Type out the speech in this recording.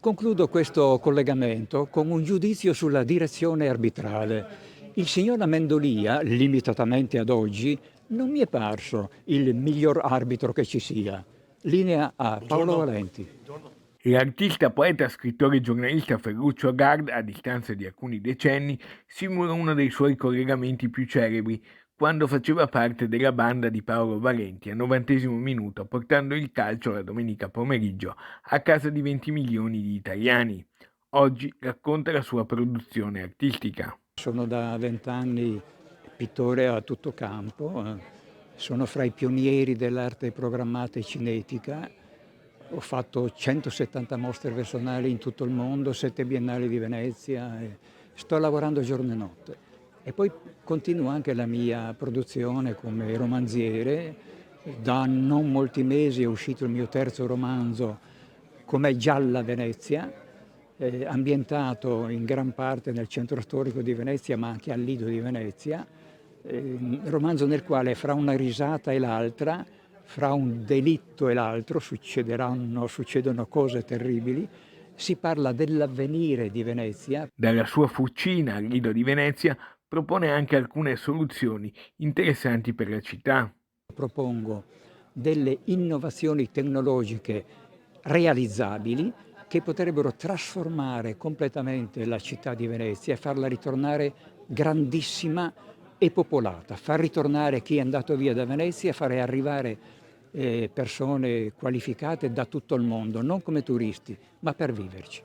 Concludo questo collegamento con un giudizio sulla direzione arbitrale. Il signor Amendolia, limitatamente ad oggi, non mi è parso il miglior arbitro che ci sia. Linea a Paolo Buongiorno. Valenti. L'artista, poeta, scrittore e giornalista Ferruccio Agard, a distanza di alcuni decenni, simula uno dei suoi collegamenti più celebri, quando faceva parte della banda di Paolo Valenti al 90° minuto, portando il calcio la domenica pomeriggio a casa di 20 milioni di italiani. Oggi racconta la sua produzione artistica. Sono da 20 anni pittore a tutto campo, sono fra i pionieri dell'arte programmata e cinetica. Ho fatto 170 mostre personali in tutto il mondo, 7 biennali di Venezia, e sto lavorando giorno e notte. E poi continuo anche la mia produzione come romanziere. Da non molti mesi è uscito il mio terzo romanzo, Com'è gialla Venezia, ambientato in gran parte nel centro storico di Venezia, ma anche al Lido di Venezia. Romanzo nel quale fra una risata e l'altra, fra un delitto e l'altro, succedono cose terribili. Si parla dell'avvenire di Venezia. Dalla sua fucina al Lido di Venezia propone anche alcune soluzioni interessanti per la città. Propongo delle innovazioni tecnologiche realizzabili che potrebbero trasformare completamente la città di Venezia e farla ritornare grandissima e popolata, far ritornare chi è andato via da Venezia, fare arrivare persone qualificate da tutto il mondo, non come turisti, ma per viverci.